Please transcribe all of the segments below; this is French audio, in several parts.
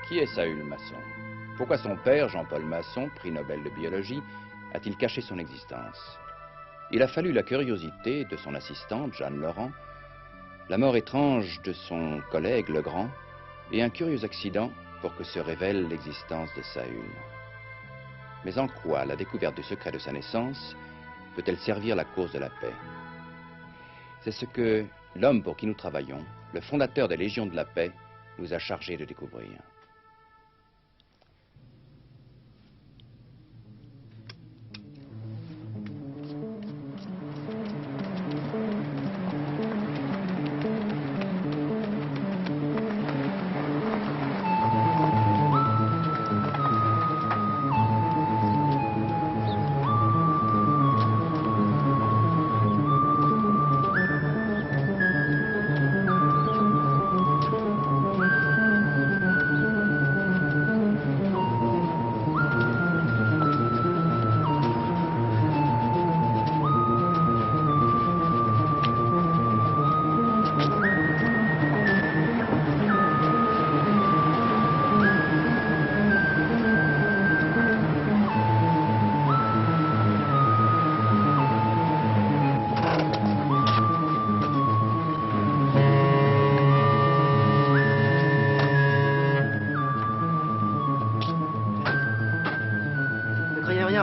Qui est Saül Masson? Pourquoi son père, Jean-Paul Masson, prix Nobel de biologie, a-t-il caché son existence? Il a fallu la curiosité de son assistante, Jeanne Laurent, la mort étrange de son collègue Legrand, et un curieux accident pour que se révèle l'existence de Saül. Mais en quoi la découverte du secret de sa naissance peut-elle servir la cause de la paix? C'est ce que l'homme pour qui nous travaillons, le fondateur des Légions de la paix, nous a chargé de découvrir.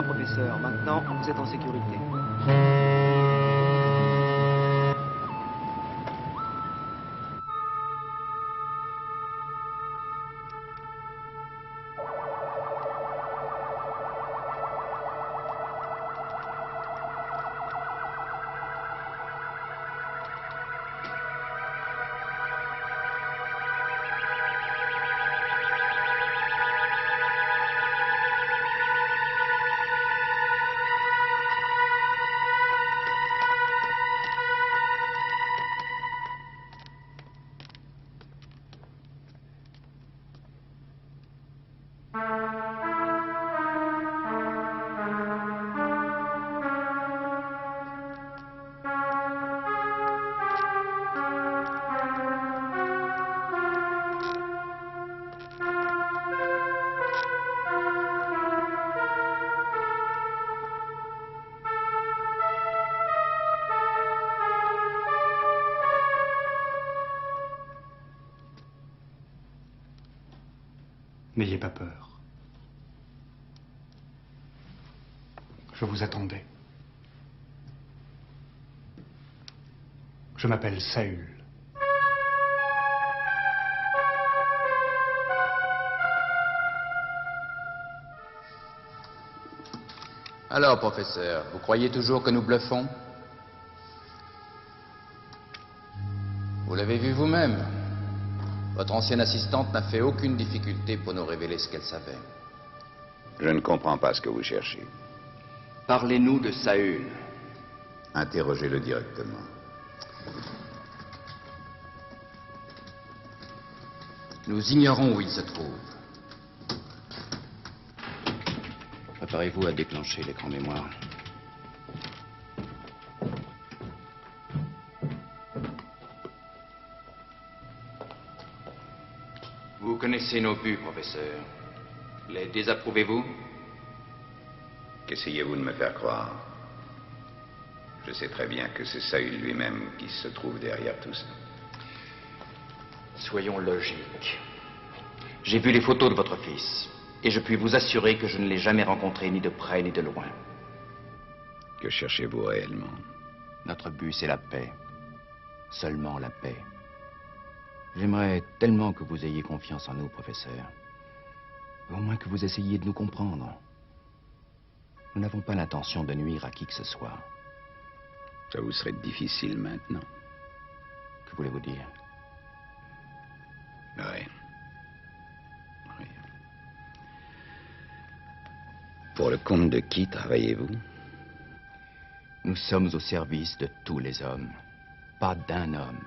Professeur, maintenant vous êtes en sécurité. N'ayez pas peur. Je vous attendais. Je m'appelle Saül. Alors, professeur, vous croyez toujours que nous bluffons? Vous l'avez vu vous-même. Votre ancienne assistante n'a fait aucune difficulté pour nous révéler ce qu'elle savait. Je ne comprends pas ce que vous cherchez. Parlez-nous de Saül. Interrogez-le directement. Nous ignorons où il se trouve. Préparez-vous à déclencher l'écran mémoire. Vous connaissez nos buts, professeur. Les désapprouvez-vous? Qu'essayez-vous de me faire croire? Je sais très bien que c'est Saül lui-même qui se trouve derrière tout ça. Soyons logiques. J'ai vu les photos de votre fils, et je puis vous assurer que je ne l'ai jamais rencontré ni de près ni de loin. Que cherchez-vous réellement? Notre but, c'est la paix. Seulement la paix. J'aimerais tellement que vous ayez confiance en nous, professeur. Au moins que vous essayiez de nous comprendre. Nous n'avons pas l'intention de nuire à qui que ce soit. Ça vous serait difficile maintenant. Que voulez-vous dire? Oui. Oui. Pour le compte de qui travaillez-vous? Nous sommes au service de tous les hommes, pas d'un homme.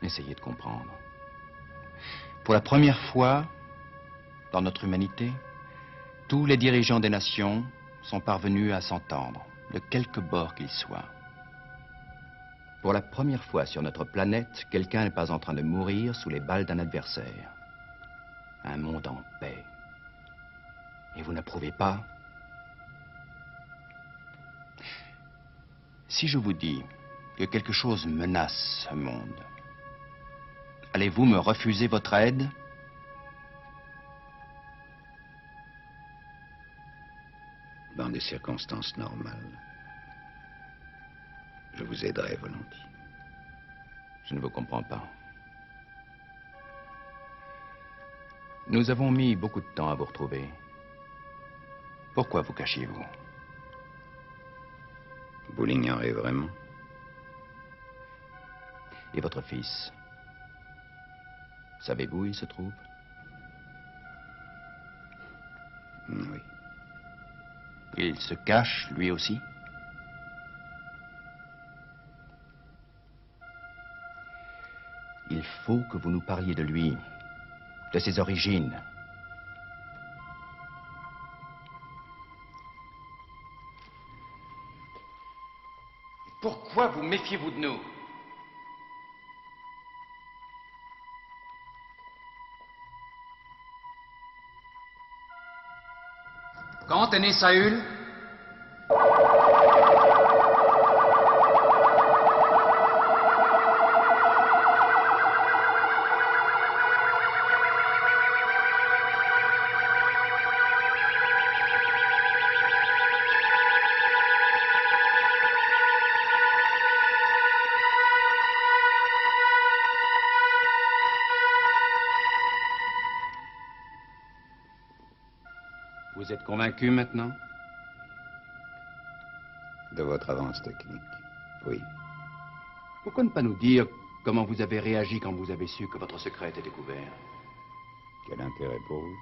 Essayez de comprendre. Pour la première fois dans notre humanité, tous les dirigeants des nations sont parvenus à s'entendre, de quelque bord qu'ils soient. Pour la première fois sur notre planète, quelqu'un n'est pas en train de mourir sous les balles d'un adversaire. un monde en paix. Et vous n'approuvez pas? Si je vous dis que quelque chose menace ce monde, allez-vous me refuser votre aide? Dans des circonstances normales, je vous aiderai volontiers. Je ne vous comprends pas. Nous avons mis beaucoup de temps à vous retrouver. Pourquoi vous cachiez-vous? Vous l'ignorez vraiment? Et votre fils? Savez-vous où il se trouve? Oui. Il se cache, lui aussi? Il faut que vous nous parliez de lui, de ses origines. Pourquoi vous méfiez-vous de nous? Quand est né Saül? Vous êtes convaincu maintenant? De votre avance technique, oui. Pourquoi ne pas nous dire comment vous avez réagi quand vous avez su que votre secret était découvert? Quel intérêt pour vous?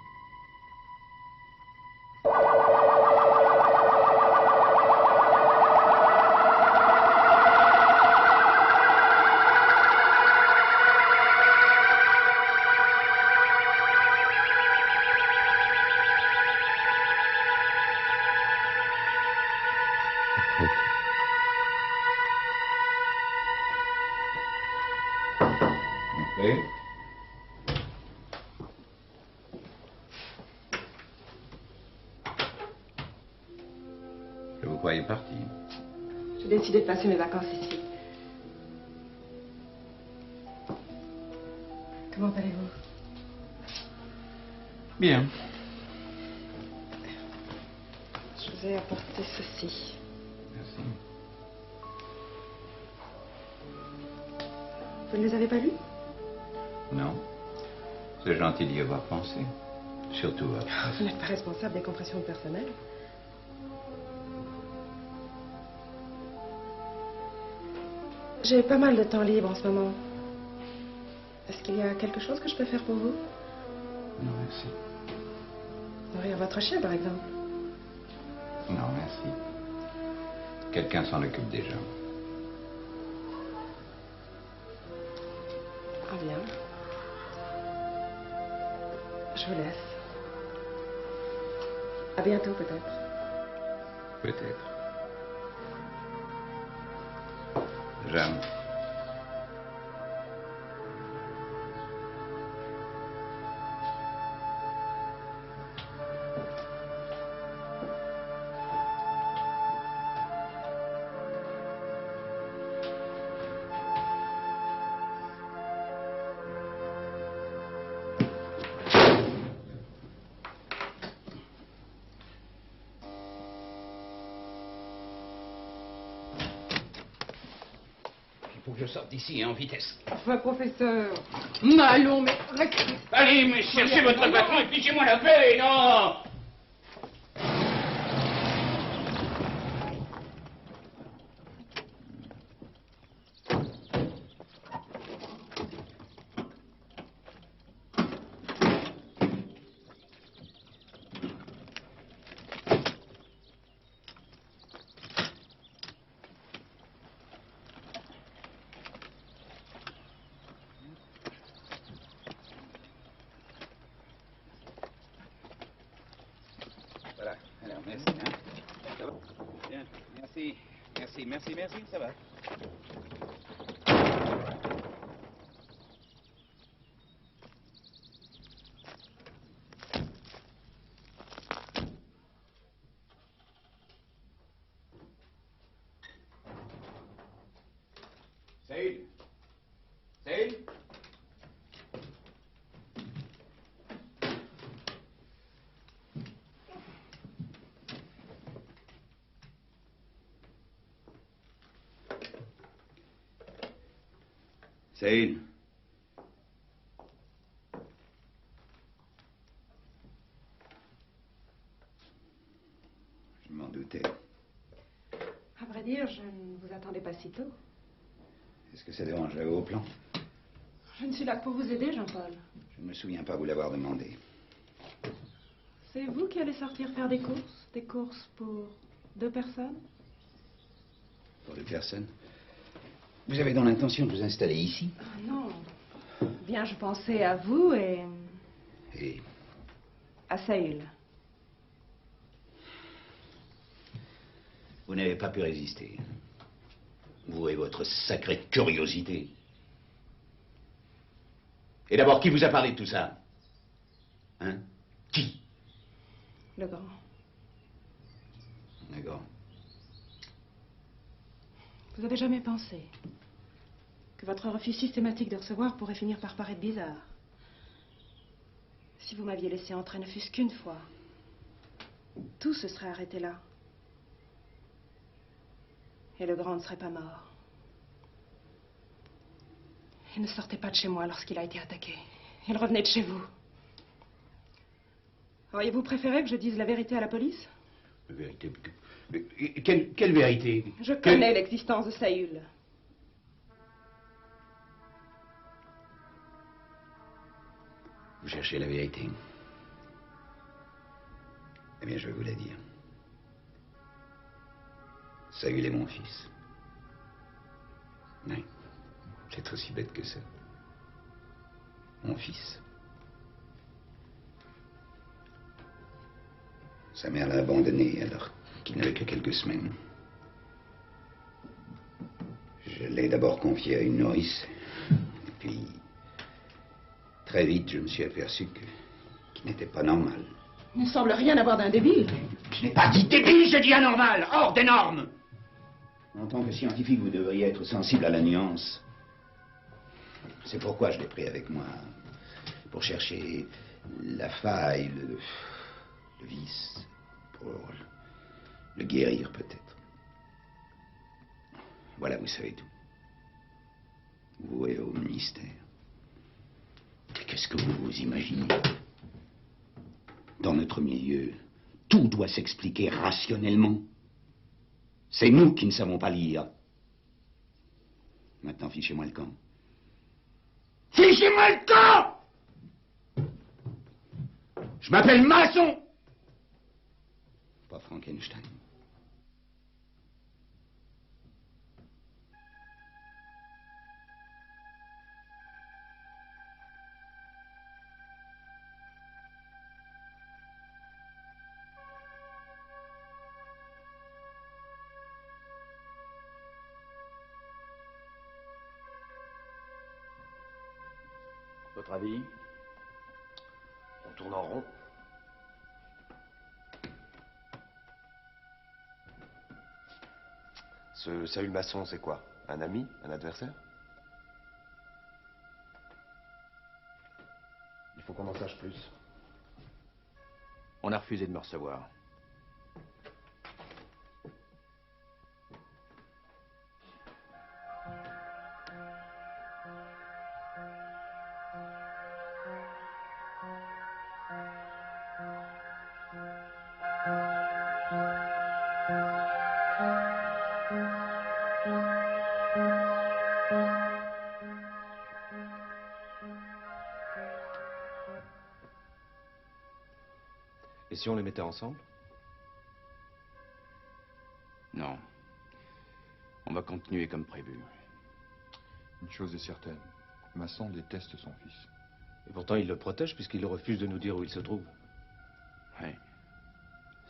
Entrez. Je vous croyais parti. J'ai décidé de passer mes vacances ici. Comment allez-vous? Bien. Je vous ai apporté ceci. Merci. Vous ne les avez pas lus? Non. C'est gentil d'y avoir pensé. Surtout après. Vous n'êtes pas responsable des compressions personnelles. J'ai pas mal de temps libre en ce moment. Est-ce qu'il y a quelque chose que je peux faire pour vous? Non, merci. Nourrir votre chien, par exemple. Non, merci. Quelqu'un s'en occupe déjà. Ah bien. Je vous laisse. À bientôt, peut-être. Peut-être. Jeanne. Il faut que je sorte d'ici en vitesse. Enfin, professeur. Allons, mais restez. Allez, mais cherchez votre patron et fichez-moi la paix, non! Voilà. Alors, merci. Hein. Ça va? Bien. Merci. Merci, merci, merci. Ça va. Saül. Je m'en doutais. À vrai dire, je ne vous attendais pas si tôt. Est-ce que ça dérange le haut plan? Je ne suis là que pour vous aider, Jean-Paul. Je ne me souviens pas vous l'avoir demandé. C'est vous qui allez sortir faire des courses? Des courses pour 2 personnes? Pour 2 personnes? Vous avez donc l'intention de vous installer ici? Ah, non. Bien, je pensais à vous et Et à Saül. vous n'avez pas pu résister. Vous et votre sacrée curiosité. Et d'abord, qui vous a parlé de tout ça? Hein? Qui? Le grand. D'accord. Vous avez jamais pensé que votre refus systématique de recevoir pourrait finir par paraître bizarre? Si vous m'aviez laissé entrer ne fût-ce qu'une fois, tout se serait arrêté là. Et le grand ne serait pas mort. Il ne sortait pas de chez moi lorsqu'il a été attaqué. Il revenait de chez vous. Auriez-vous préféré que je dise la vérité à la police? La vérité. Quelle vérité? Je connais l'existence de Saül. Vous cherchez la vérité? Eh bien, je vais vous la dire. Saül est mon fils. Oui, c'est aussi bête que ça. Mon fils. Sa mère l'a abandonné alors qu'il n'avait que quelques semaines. Je l'ai d'abord confié à une nourrice. Et puis, très vite, je me suis aperçu qu'il n'était pas normal. Il ne semble rien avoir d'un débile. Je n'ai pas dit débile, j'ai dit anormal, hors des normes. En tant que scientifique, vous devriez être sensible à la nuance. C'est pourquoi je l'ai pris avec moi, pour chercher la faille, le vice, pour le guérir peut-être. Voilà, vous savez tout. Vous et au ministère. Qu'est-ce que vous vous imaginez? Dans notre milieu, tout doit s'expliquer rationnellement. C'est nous qui ne savons pas lire. Maintenant, fichez-moi le camp. Fichez-moi le camp! Je m'appelle Masson! Pas Frankenstein. Votre avis? On tourne en rond. Ce Saül Masson, c'est quoi? Un ami? Un adversaire? Il faut qu'on en sache plus. On a refusé de me recevoir. Et si on les mettait ensemble? Non. On va continuer comme prévu. Une chose est certaine, Masson déteste son fils. Et pourtant, il le protège puisqu'il refuse de nous dire où il se trouve. Oui.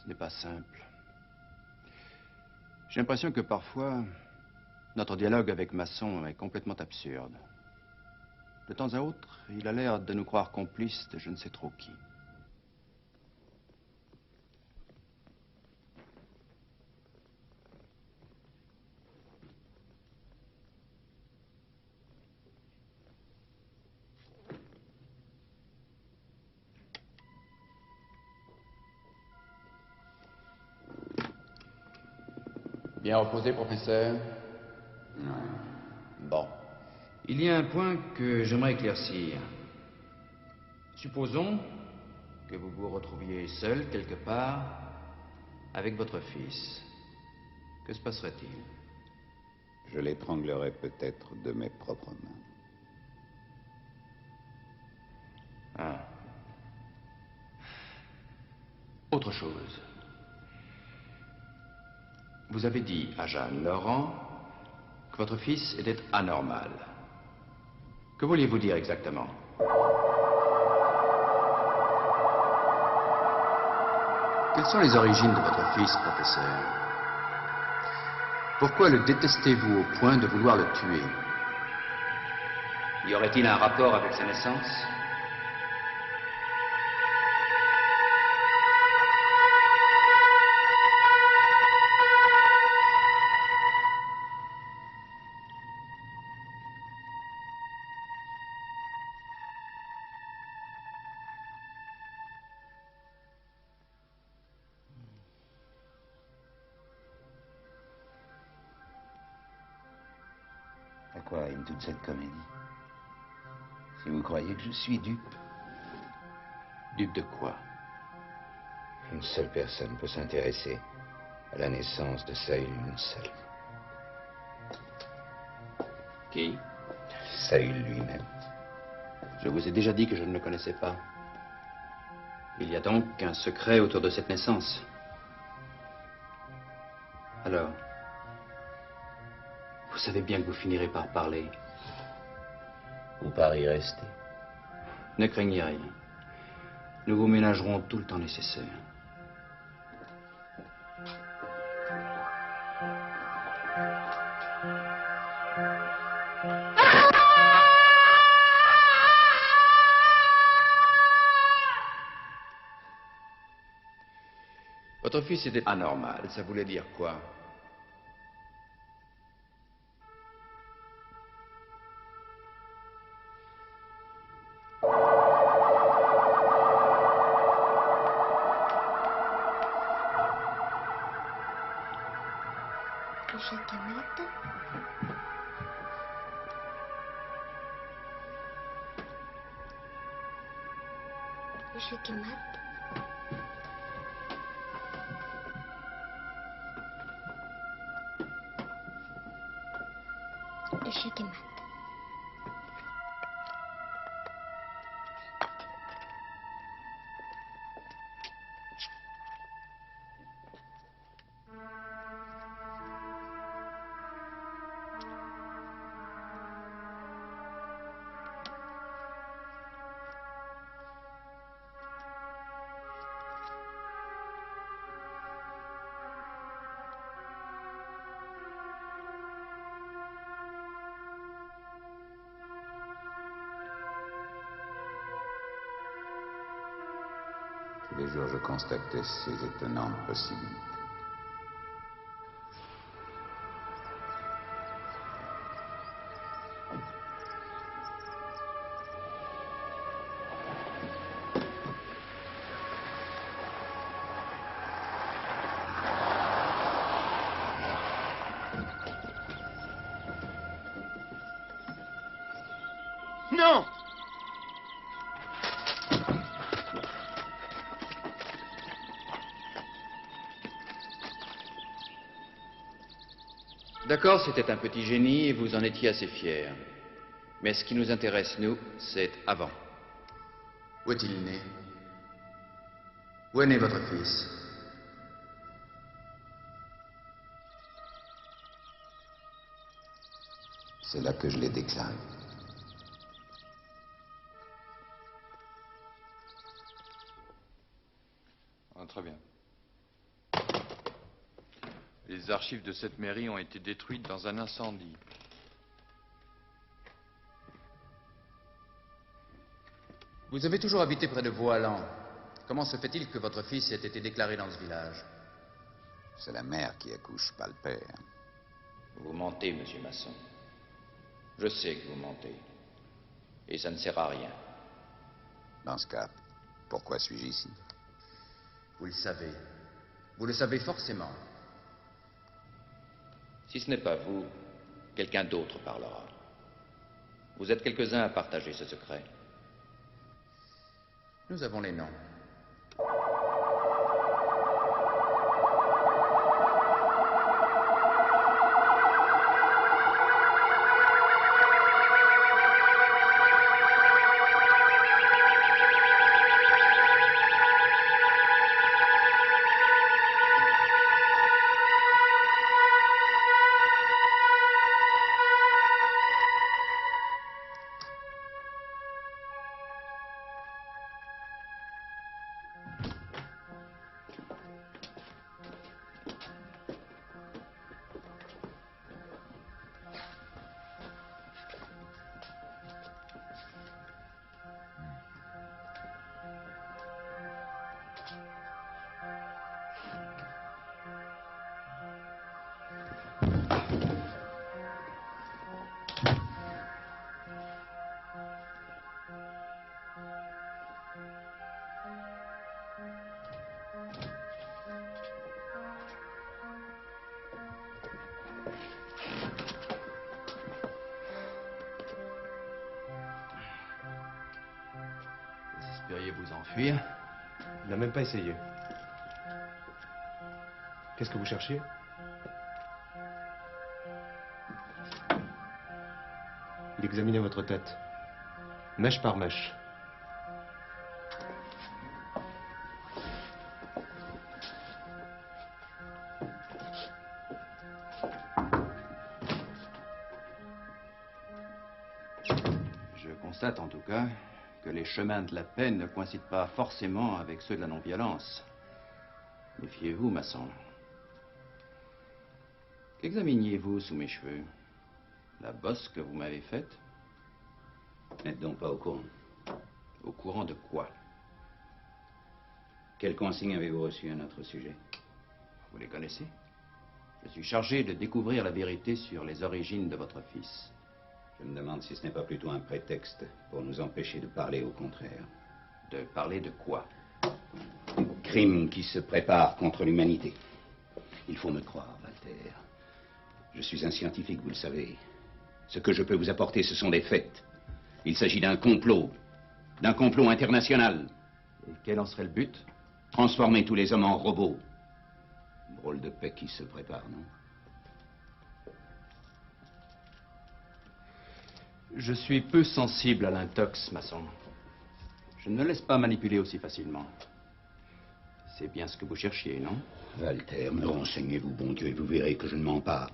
Ce n'est pas simple. J'ai l'impression que parfois, notre dialogue avec Masson est complètement absurde. De temps à autre, il a l'air de nous croire complices de je ne sais trop qui. Bien reposé, professeur? Non. Bon. Il Il y a un point que j'aimerais éclaircir. Supposons que vous vous retrouviez seul quelque part avec votre fils. Que se passerait-il? Je l'étranglerai peut-être de mes propres mains. Ah. Autre chose. Vous avez dit à Jeanne Laurent que votre fils était anormal. Que vouliez-vous dire exactement? Quelles sont les origines de votre fils, professeur? Pourquoi le détestez-vous au point de vouloir le tuer? Y aurait-il un rapport avec sa naissance? À quoi rime toute cette comédie? Si vous croyez que je suis dupe. Dupe de quoi? Une seule personne peut s'intéresser à la naissance de Saül, une seule. Qui? Saül lui-même. Je vous ai déjà dit que je ne le connaissais pas. Il y a donc un secret autour de cette naissance. Alors, vous savez bien que vous finirez par parler. Ou par y rester. Ne craignez rien. Nous vous ménagerons tout le temps nécessaire. Votre fils était anormal, ça voulait dire quoi? Tous les jours, je constatais ces étonnantes possibilités. Non! D'accord, c'était un petit génie et vous en étiez assez fier. Mais ce qui nous intéresse, nous, c'est avant. Où est-il né? Où est né votre fils? C'est là que je l'ai déclaré. Ah, très bien. Les archives de cette mairie ont été détruites dans un incendie. Vous avez toujours habité près de Vauhallan. Comment se fait-il que votre fils ait été déclaré dans ce village? C'est la mère qui accouche, pas le père. Vous mentez, monsieur Masson. Je sais que vous mentez. Et ça ne sert à rien. Dans ce cas, pourquoi suis-je ici? Vous le savez. Vous le savez forcément. Si ce n'est pas vous, quelqu'un d'autre parlera. Vous êtes quelques-uns à partager ce secret. Nous avons les noms. Espériez vous enfuir? Il n'a même pas essayé. Qu'est-ce que vous cherchiez? Il examinait votre tête, mèche par mèche. Je constate en tout cas que les chemins de la paix ne coïncident pas forcément avec ceux de la non-violence. Méfiez-vous, maçon. Qu'examiniez-vous sous mes cheveux? La bosse que vous m'avez faite? N'êtes donc pas au courant. Au courant de quoi? Quelles consignes avez-vous reçues à notre sujet? Vous les connaissez? Je suis chargé de découvrir la vérité sur les origines de votre fils. Je me demande si ce n'est pas plutôt un prétexte pour nous empêcher de parler au contraire. De parler de quoi? Crime qui se prépare contre l'humanité. Il faut me croire, Walter. Je suis un scientifique, vous le savez. Ce que je peux vous apporter, ce sont des faits. Il s'agit d'un complot international. Et quel en serait le but? Transformer tous les hommes en robots. Drôle de paix qui se prépare, non? Je suis peu sensible à l'intox, maçon. Je ne me laisse pas manipuler aussi facilement. C'est bien ce que vous cherchiez, non? Walter, me renseignez-vous, bon Dieu, et vous verrez que je ne mens pas.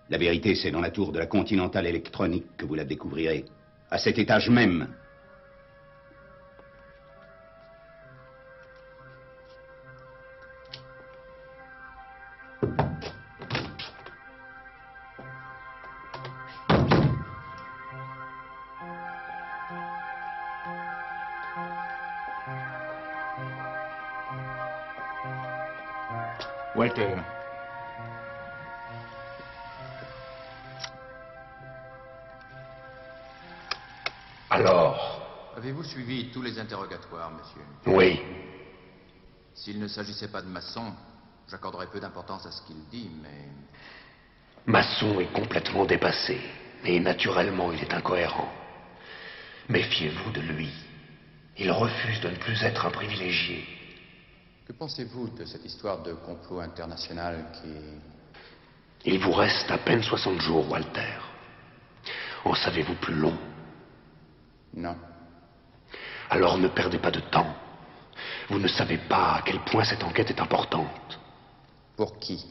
La vérité, c'est dans la tour de la Continental électronique que vous la découvrirez. À cet étage même. Walter. Alors? Avez-vous suivi tous les interrogatoires, monsieur? Oui. S'il ne s'agissait pas de maçon, j'accorderais peu d'importance à ce qu'il dit, mais... Masson est complètement dépassé. Et naturellement, il est incohérent. Méfiez-vous de lui. Il refuse de ne plus être un privilégié. Que pensez-vous de cette histoire de complot international qui... Il vous reste à peine 60 jours, Walter. En savez-vous plus long? Non. Alors ne perdez pas de temps. Vous ne savez pas à quel point cette enquête est importante. Pour qui?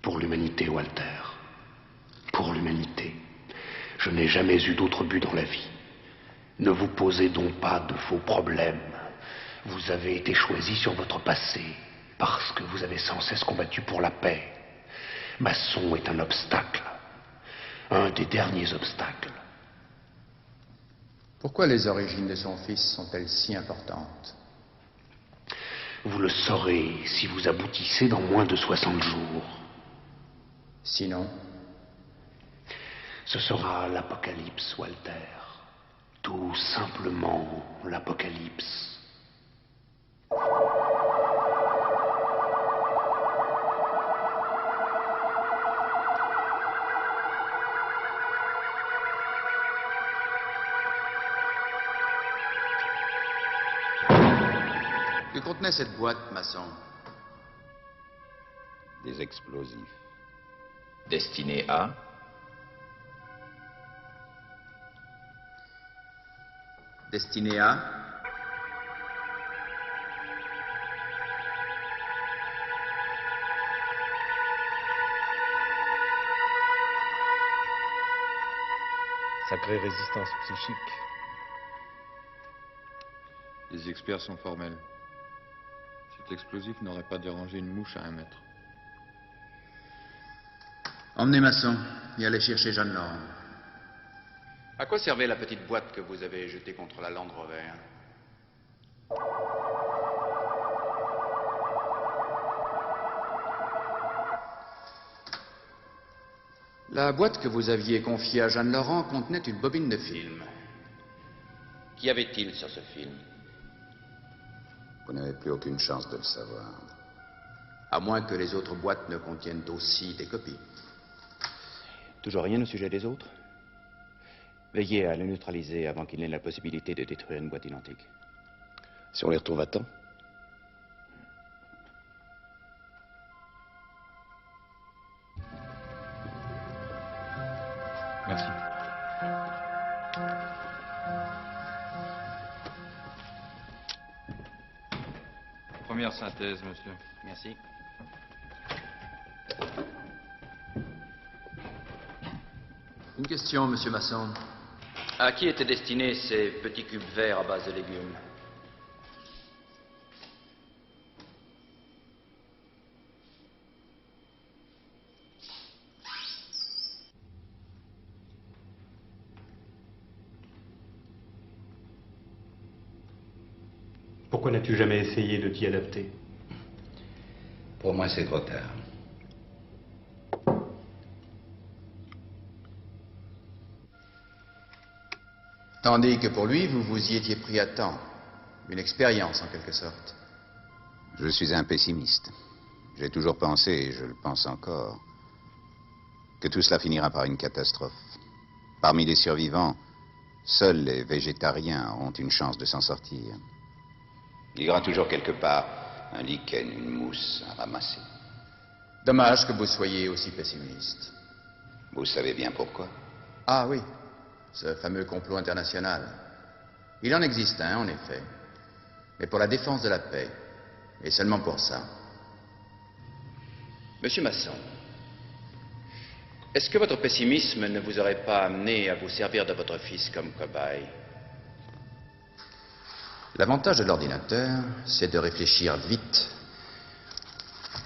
Pour l'humanité, Walter. Pour l'humanité. Je n'ai jamais eu d'autre but dans la vie. Ne vous posez donc pas de faux problèmes. Vous avez été choisi sur votre passé, parce que vous avez sans cesse combattu pour la paix. Masson est un obstacle. Un des derniers obstacles. Pourquoi les origines de son fils sont-elles si importantes? Vous le saurez si vous aboutissez dans moins de 60 jours. Sinon? Ce sera l'apocalypse, Walter. Tout simplement l'apocalypse. Que contenait cette boîte, Masson? Des explosifs. Destinés à? Destinés à? Sacrée résistance psychique. Les experts sont formels. Cet explosif n'aurait pas dérangé une mouche à 1 mètre. Emmenez Masson et allez chercher Jeanne Laurent. À quoi servait la petite boîte que vous avez jetée contre la Land Rover? La boîte que vous aviez confiée à Jeanne Laurent contenait une bobine de film. Qu'y avait-il sur ce film? Vous n'avez plus aucune chance de le savoir. À moins que les autres boîtes ne contiennent aussi des copies. Toujours rien au sujet des autres? Veillez à le neutraliser avant qu'il n'ait la possibilité de détruire une boîte identique. Si on les retrouve à temps. Merci. Première synthèse, monsieur. Merci. Une question, monsieur Masson. À qui étaient destinés ces petits cubes verts à base de légumes? Pourquoi n'as-tu jamais essayé de t'y adapter? Pour moi, c'est trop tard. Tandis que pour lui, vous vous y étiez pris à temps. Une expérience, en quelque sorte. Je suis un pessimiste. J'ai toujours pensé, et je le pense encore, que tout cela finira par une catastrophe. Parmi les survivants, seuls les végétariens ont une chance de s'en sortir. Il y aura toujours quelque part un lichen, une mousse à ramasser. Dommage que vous soyez aussi pessimiste. Vous savez bien pourquoi. Ah oui, ce fameux complot international. Il en existe un, en effet. Mais pour la défense de la paix. Et seulement pour ça. Monsieur Masson, est-ce que votre pessimisme ne vous aurait pas amené à vous servir de votre fils comme cobaye? L'avantage de l'ordinateur, c'est de réfléchir vite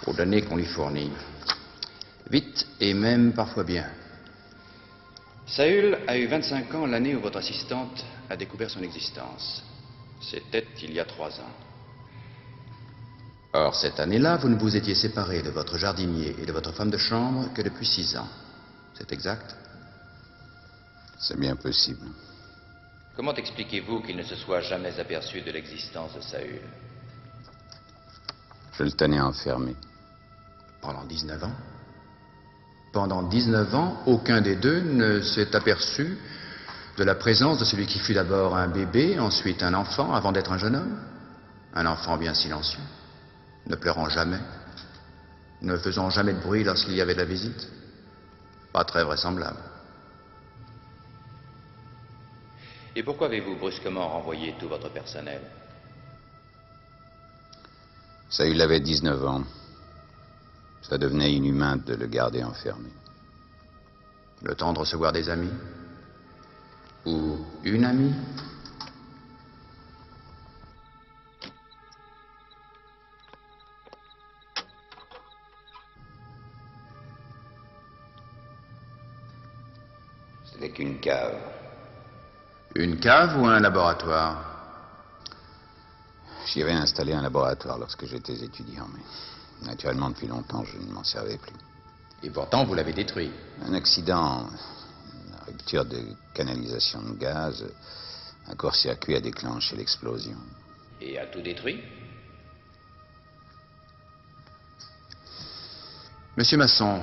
aux données qu'on lui fournit. Vite et même parfois bien. Saül a eu 25 ans l'année où votre assistante a découvert son existence. C'était il y a 3 ans. Or, cette année-là, vous ne vous étiez séparé de votre jardinier et de votre femme de chambre que depuis 6 ans. C'est exact? C'est bien possible. Comment expliquez-vous qu'il ne se soit jamais aperçu de l'existence de Saül? Je le tenais enfermé. Pendant 19 ans? Pendant 19 ans, aucun des deux ne s'est aperçu de la présence de celui qui fut d'abord un bébé, ensuite un enfant, avant d'être un jeune homme? Un enfant bien silencieux, ne pleurant jamais, ne faisant jamais de bruit lorsqu'il y avait de la visite? Pas très vraisemblable. Et pourquoi avez-vous brusquement renvoyé tout votre personnel? Saül avait 19 ans. Ça devenait inhumain de le garder enfermé. Le temps de recevoir des amis? Ou une amie? C'était qu'une cave. Une cave ou un laboratoire? J'y avais installé un laboratoire lorsque j'étais étudiant, mais naturellement, depuis longtemps, je ne m'en servais plus. Et pourtant, vous l'avez détruit. Un accident, une rupture de canalisation de gaz, un court-circuit a déclenché l'explosion. Et a tout détruit? Monsieur Masson,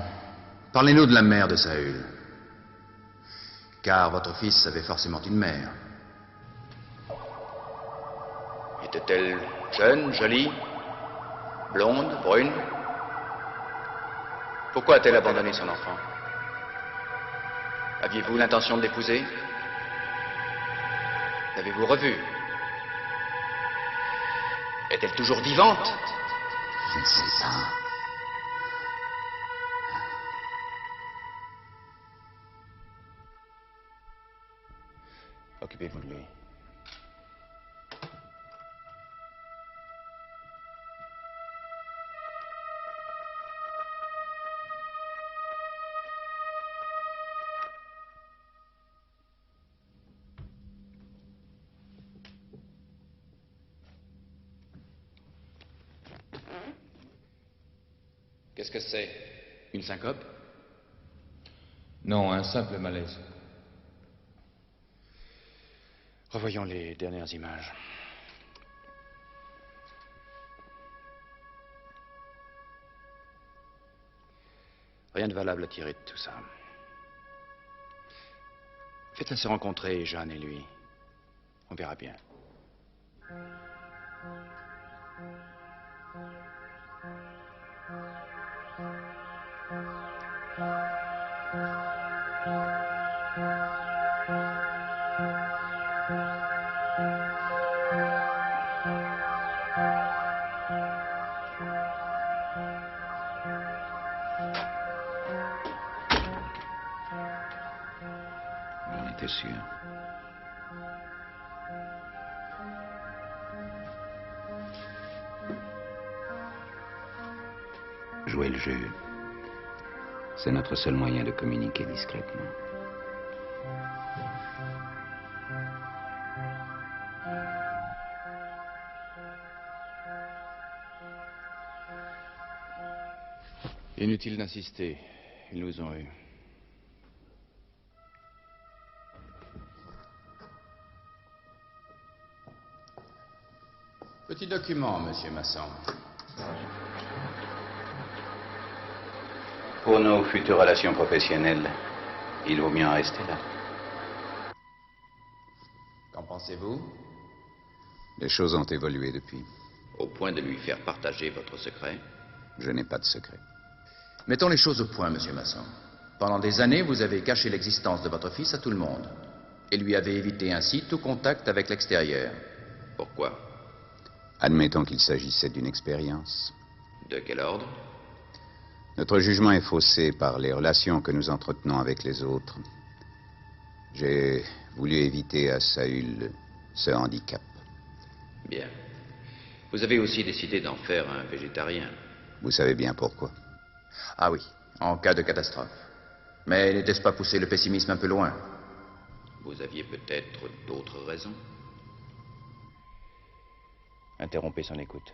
parlez-nous de la mère de Saül. Car votre fils avait forcément une mère. Était-elle jeune, jolie, blonde, brune? Pourquoi a-t-elle abandonné son enfant? Aviez-vous l'intention de l'épouser? L'avez-vous revue? Est-elle toujours vivante? Je ne sais pas. Occupez-vous de lui. Qu'est-ce que c'est? Une syncope? Non, un simple malaise. Revoyons les dernières images. Rien de valable à tirer de tout ça. Faites-la se rencontrer, Jeanne et lui. On verra bien. J'en étais sûr. Jouer le jeu, c'est notre seul moyen de communiquer discrètement. Inutile d'insister. Ils nous ont eu. Petit document, monsieur Masson. Pour nos futures relations professionnelles, il vaut mieux en rester là. Qu'en pensez-vous? Les choses ont évolué depuis. Au point de lui faire partager votre secret? Je n'ai pas de secret. Mettons les choses au point, monsieur Masson. Pendant des années, vous avez caché l'existence de votre fils à tout le monde. Et lui avez évité ainsi tout contact avec l'extérieur. Pourquoi? Admettons qu'il s'agissait d'une expérience. De quel ordre? Notre jugement est faussé par les relations que nous entretenons avec les autres. J'ai voulu éviter à Saül ce handicap. Bien. Vous avez aussi décidé d'en faire un végétarien. Vous savez bien pourquoi. Ah oui, en cas de catastrophe. Mais n'était-ce pas pousser le pessimisme un peu loin? Vous aviez peut-être d'autres raisons? Interrompez son écoute.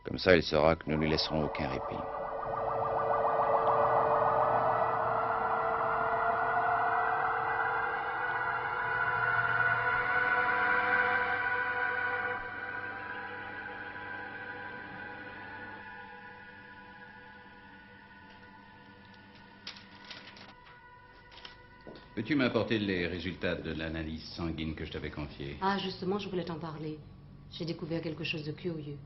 Comme ça, il saura que nous ne lui laisserons aucun répit. Peux-tu m'apporter les résultats de l'analyse sanguine que je t'avais confiée? Ah, justement, je voulais t'en parler. J'ai découvert quelque chose de curieux.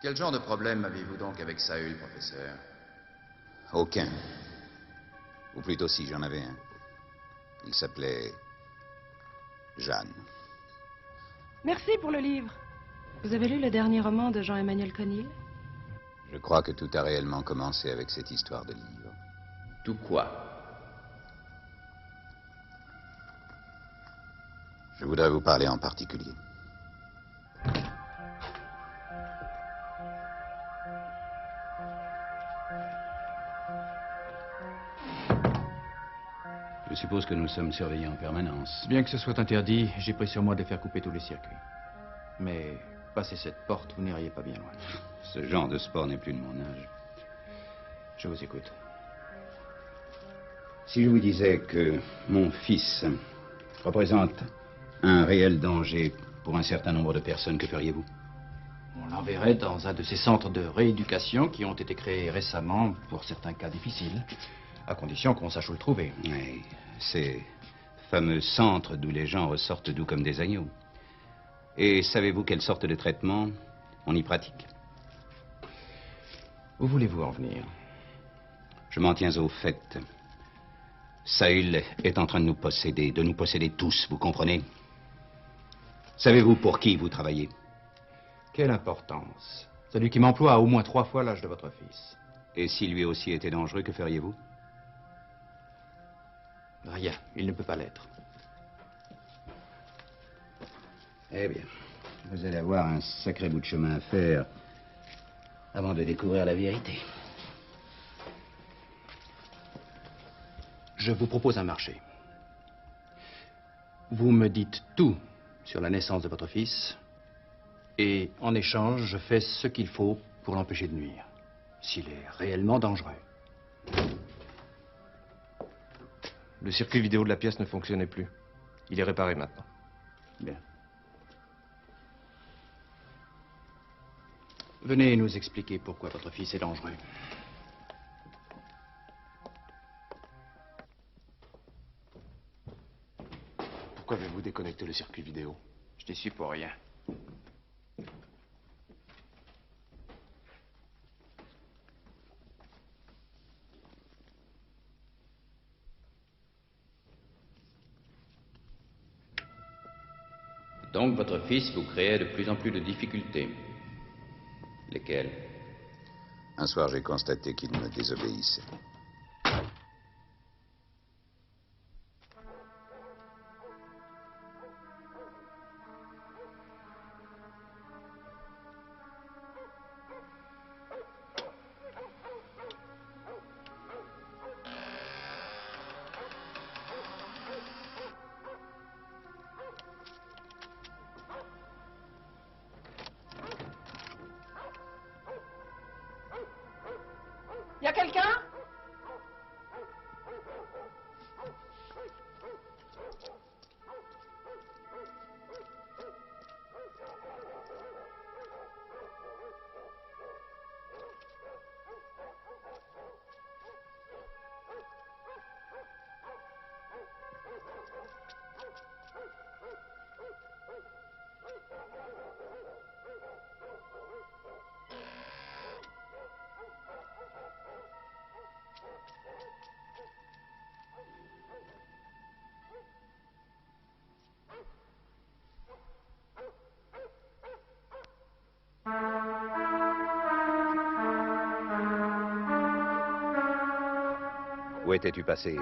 Quel genre de problème avez-vous donc avec Saül, professeur? Aucun. Ou plutôt si j'en avais un. Il s'appelait Jeanne. Merci pour le livre. Vous avez lu le dernier roman de Jean-Emmanuel Conil? Je crois que tout a réellement commencé avec cette histoire de livre. Tout quoi? Je voudrais vous parler en particulier. Je suppose que nous sommes surveillés en permanence. Bien que ce soit interdit, j'ai pris sur moi de faire couper tous les circuits. Mais passez cette porte, vous n'iriez pas bien loin. Ce genre de sport n'est plus de mon âge. Je vous écoute. Si je vous disais que mon fils représente un réel danger pour un certain nombre de personnes, que feriez-vous? On l'enverrait dans un de ces centres de rééducation qui ont été créés récemment pour certains cas difficiles, à condition qu'on sache où le trouver. Oui, c'est fameux centre d'où les gens ressortent doux comme des agneaux. Et savez-vous quelle sorte de traitement on y pratique? Où voulez-vous en venir? Je m'en tiens au fait. Saül est en train de nous posséder tous, vous comprenez? Savez-vous pour qui vous travaillez? Quelle importance? Celui qui m'emploie a au moins 3 fois l'âge de votre fils. Et si lui aussi était dangereux, que feriez-vous? Rien, il ne peut pas l'être. Eh bien, vous allez avoir un sacré bout de chemin à faire avant de découvrir la vérité. Je vous propose un marché. Vous me dites tout sur la naissance de votre fils, et en échange, je fais ce qu'il faut pour l'empêcher de nuire, s'il est réellement dangereux. Le circuit vidéo de la pièce ne fonctionnait plus. Il est réparé maintenant. Bien. Venez nous expliquer pourquoi votre fils est dangereux. Pourquoi avez-vous déconnecté le circuit vidéo? Je t'y suis pour rien. Donc votre fils vous créait de plus en plus de difficultés. Lesquelles? Un soir, j'ai constaté qu'il me désobéissait. Y a quelqu'un? Où étais-tu passé?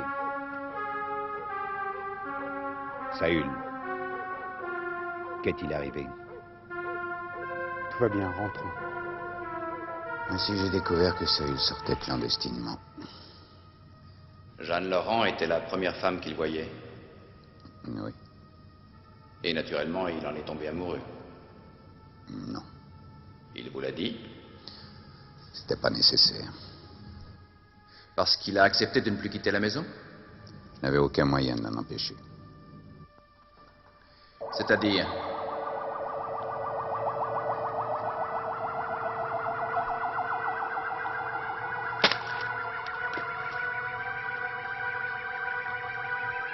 Saül. Qu'est-il arrivé? Tout va bien, rentrons. Ainsi, j'ai découvert que Saül sortait clandestinement. Jeanne Laurent était la première femme qu'il voyait. Oui. Et naturellement, il en est tombé amoureux. Non. Il vous l'a dit? C'était pas nécessaire. Parce qu'il a accepté de ne plus quitter la maison? Il n'avait aucun moyen de l'en empêcher. C'est-à-dire?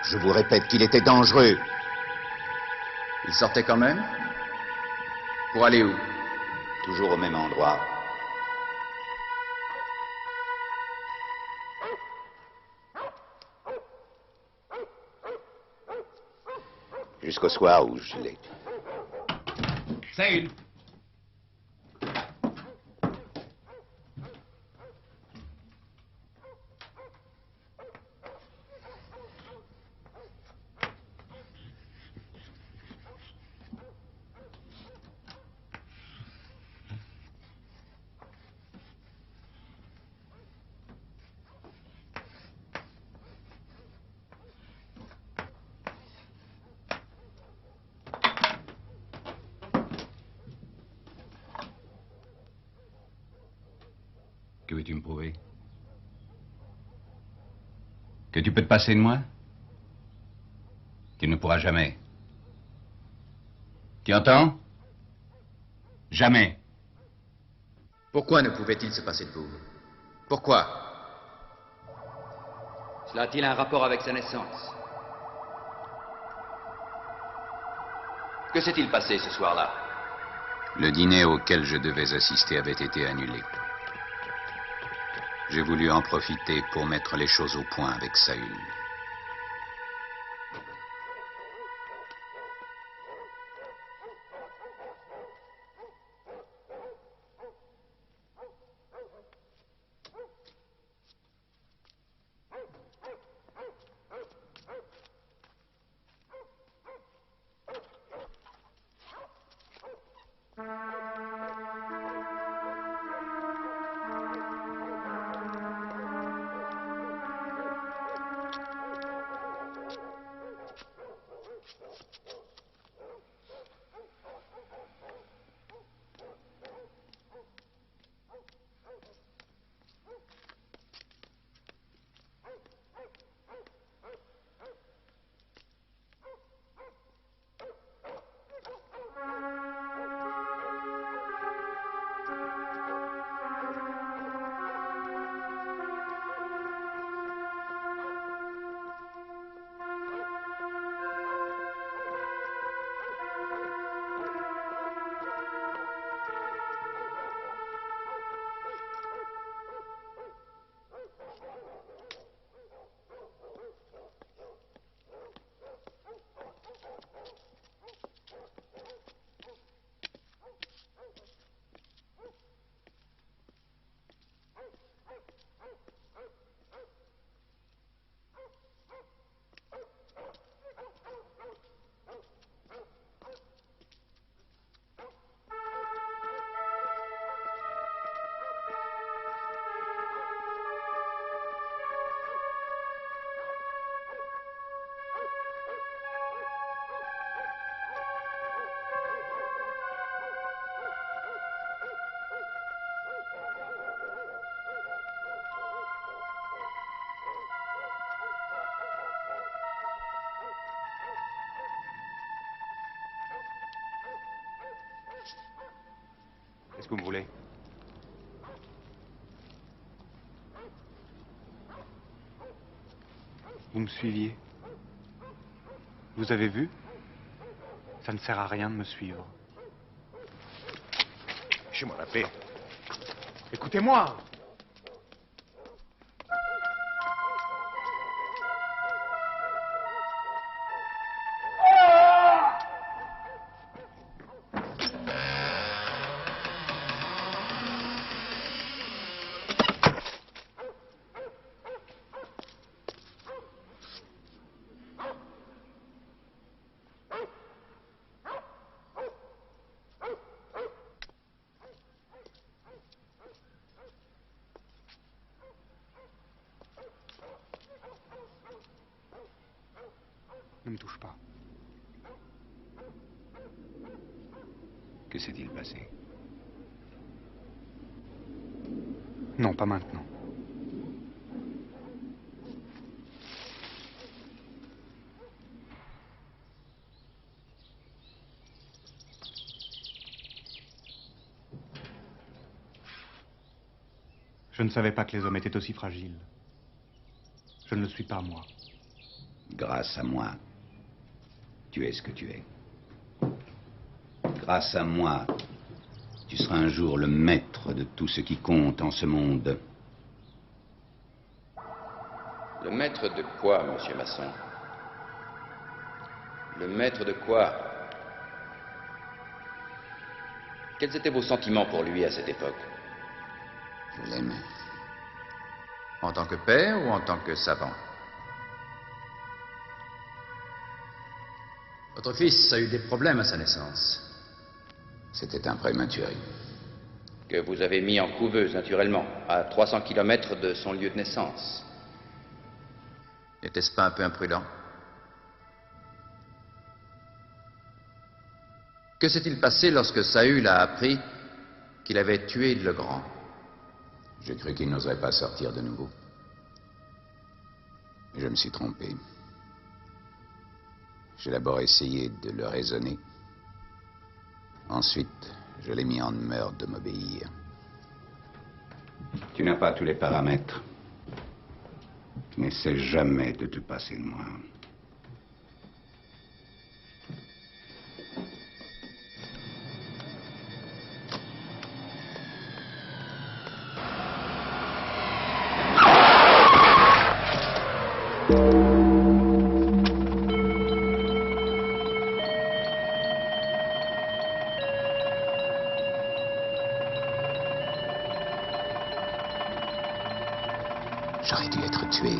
Je vous répète qu'il était dangereux. Il sortait quand même? Pour aller où? Toujours au même endroit. Jusqu'au soir où je l'ai. Saül. Que veux-tu me prouver? Que tu peux te passer de moi? Tu ne pourras jamais. Tu entends? Jamais. Pourquoi ne pouvait-il se passer de vous? Pourquoi? Cela a-t-il un rapport avec sa naissance? Que s'est-il passé ce soir-là? Le dîner auquel je devais assister avait été annulé. J'ai voulu en profiter pour mettre les choses au point avec Saül. Qu'est-ce que vous me voulez? Vous me suiviez. Vous avez vu? Ça ne sert à rien de me suivre. Lâchez-moi la paix. Écoutez-moi! Ne me touche pas. Que s'est-il passé? Non, pas maintenant. Je ne savais pas que les hommes étaient aussi fragiles. Je ne le suis pas, moi. Grâce à moi, tu es ce que tu es. Grâce à moi, tu seras un jour le maître de tout ce qui compte en ce monde. Le maître de quoi, monsieur Masson? Le maître de quoi? Quels étaient vos sentiments pour lui à cette époque? Je l'aimais. En tant que père ou en tant que savant? Votre fils a eu des problèmes à sa naissance. C'était un prématuré. Que vous avez mis en couveuse, naturellement, à 300 km de son lieu de naissance. N'était-ce pas un peu imprudent? Que s'est-il passé lorsque Saül a appris qu'il avait tué le grand? J'ai cru qu'il n'oserait pas sortir de nouveau. Je me suis trompé. J'ai d'abord essayé de le raisonner. Ensuite, je l'ai mis en demeure de m'obéir. Tu n'as pas tous les paramètres. N'essaie jamais de te passer de moi. J'aurais dû être tué,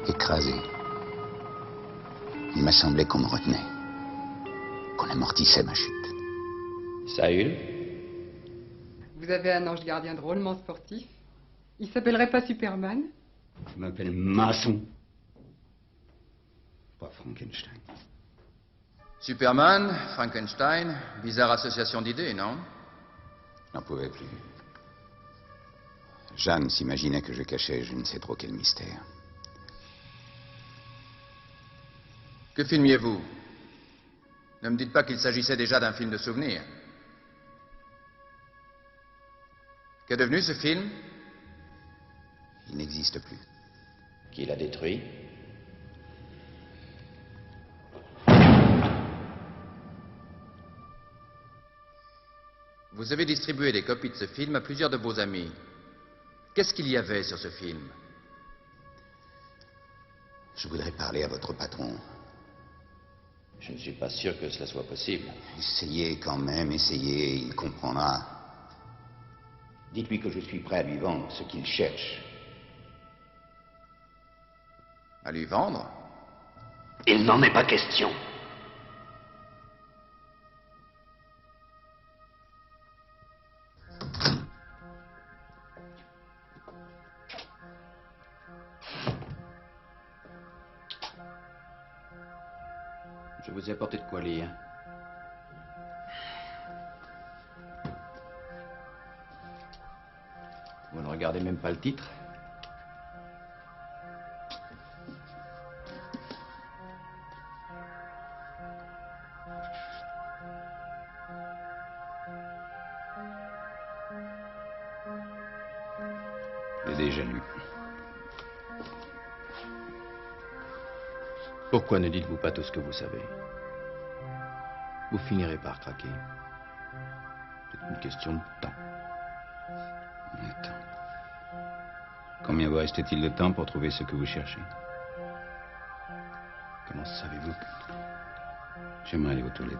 écrasé. Il m'a semblé qu'on me retenait, qu'on amortissait ma chute. Saül? Vous avez un ange gardien drôlement sportif. Il s'appellerait pas Superman? Je m'appelle Masson. Pas Frankenstein. Superman, Frankenstein, bizarre association d'idées, non? N'en pouvais plus. Jeanne s'imaginait que je cachais je ne sais trop quel mystère. Que filmiez-vous? Ne me dites pas qu'il s'agissait déjà d'un film de souvenirs. Qu'est devenu ce film? Il n'existe plus. Qui l'a détruit? Vous avez distribué des copies de ce film à plusieurs de vos amis. Qu'est-ce qu'il y avait sur ce film? Je voudrais parler à votre patron. Je ne suis pas sûr que cela soit possible. Essayez quand même, essayez, il comprendra. Dites-lui que je suis prêt à lui vendre ce qu'il cherche. À lui vendre? Il n'en est pas question. Je vous ai apporté de quoi lire. Vous ne regardez même pas le titre? J'ai déjà lu. Pourquoi ne dites-vous pas tout ce que vous savez? Vous finirez par craquer. C'est une question de temps. Le temps. Combien vous restait-il de temps pour trouver ce que vous cherchez? Comment savez-vous que... J'aimerais aller aux toilettes.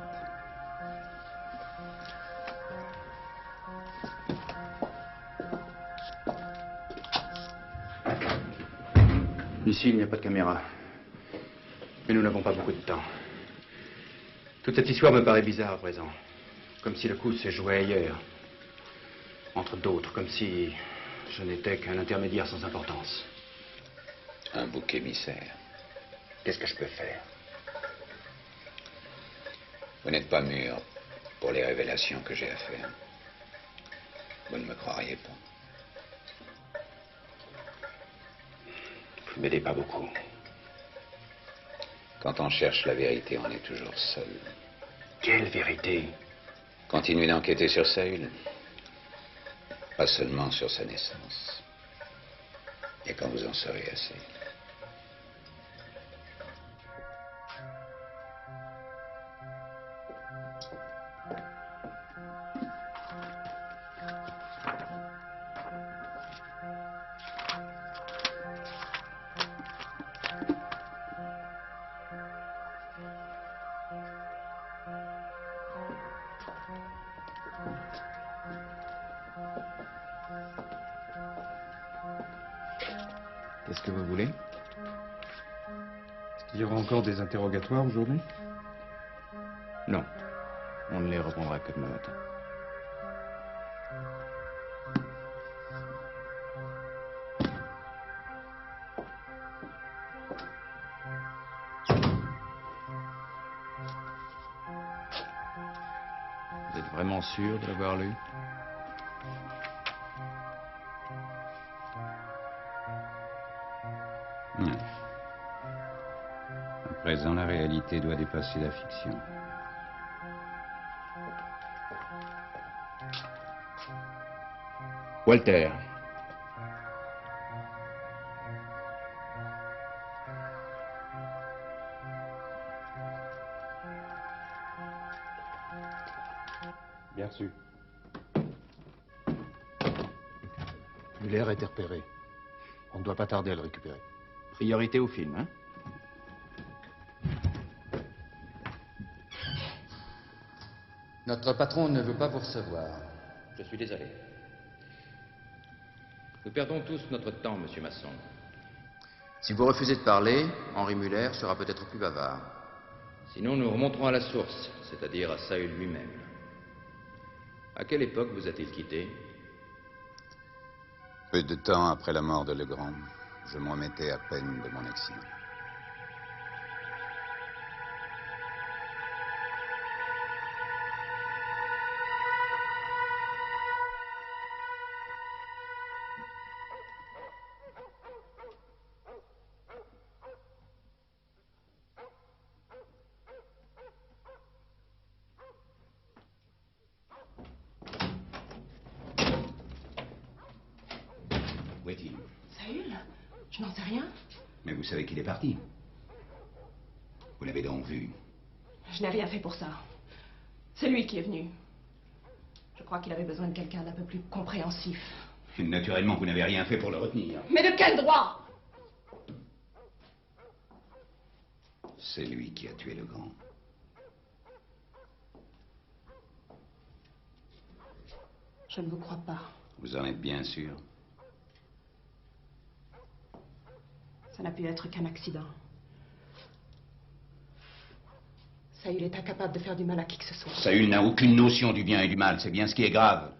Ici, il n'y a pas de caméra. Mais nous n'avons pas beaucoup de temps. Toute cette histoire me paraît bizarre à présent. Comme si le coup s'est joué ailleurs. Entre d'autres, comme si je n'étais qu'un intermédiaire sans importance. Un bouc émissaire. Qu'est-ce que je peux faire? Vous n'êtes pas mûr pour les révélations que j'ai à faire. Vous ne me croiriez pas. Vous ne m'aidez pas beaucoup. Quand on cherche la vérité, on est toujours seul. Quelle vérité? Continuez d'enquêter sur Saül. Pas seulement sur sa naissance. Et quand vous en saurez assez. Qu'est-ce que vous voulez? Est-ce qu'il y aura encore des interrogatoires aujourd'hui? Non. On ne les reprendra que demain matin. Vous êtes vraiment sûr de l'avoir lu? Non. À présent, la réalité doit dépasser la fiction. Walter. Bien reçu. Muller a été repéré. On ne doit pas tarder à le récupérer. Priorité au film, hein? Notre patron ne veut pas vous recevoir. Je suis désolé. Nous perdons tous notre temps, monsieur Masson. Si vous refusez de parler, Henri Muller sera peut-être plus bavard. Sinon, nous remonterons à la source, c'est-à-dire à Saül lui-même. À quelle époque vous a-t-il quitté? Peu de temps après la mort de Legrand, je me remettais à peine de mon accident. Où est-il? Saül? Je n'en sais rien. Mais vous savez qu'il est parti. Vous l'avez donc vu? Je n'ai rien fait pour ça. C'est lui qui est venu. Je crois qu'il avait besoin de quelqu'un d'un peu plus compréhensif. Naturellement, vous n'avez rien fait pour le retenir. Mais de quel droit? C'est lui qui a tué Legrand. Je ne vous crois pas. Vous en êtes bien sûr? Ça n'a pu être qu'un accident. Saül est incapable de faire du mal à qui que ce soit. Saül n'a aucune notion du bien et du mal, c'est bien ce qui est grave.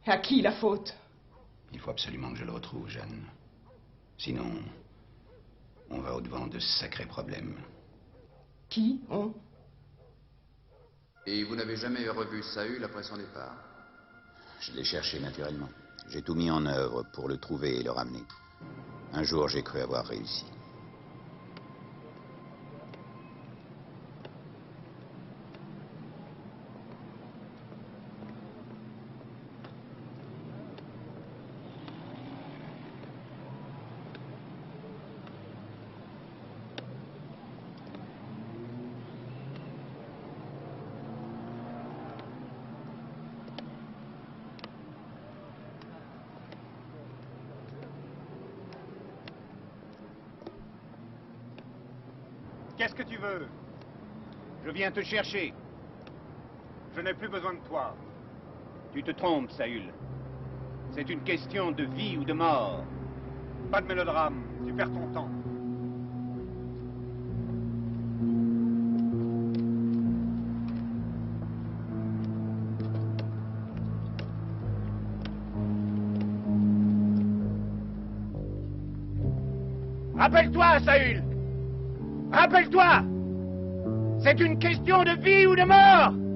Et à qui la faute? Il faut absolument que je le retrouve, Jeanne. Sinon, on va au-devant de sacrés problèmes. Qui? On? Et vous n'avez jamais revu Saül après son départ? Je l'ai cherché naturellement. J'ai tout mis en œuvre pour le trouver et le ramener. Un jour, j'ai cru avoir réussi. Qu'est-ce que tu veux? Je viens te chercher. Je n'ai plus besoin de toi. Tu te trompes, Saül. C'est une question de vie ou de mort. Pas de mélodrame, tu perds ton temps. Rappelle-toi, Saül! Rappelle-toi! C'est une question de vie ou de mort!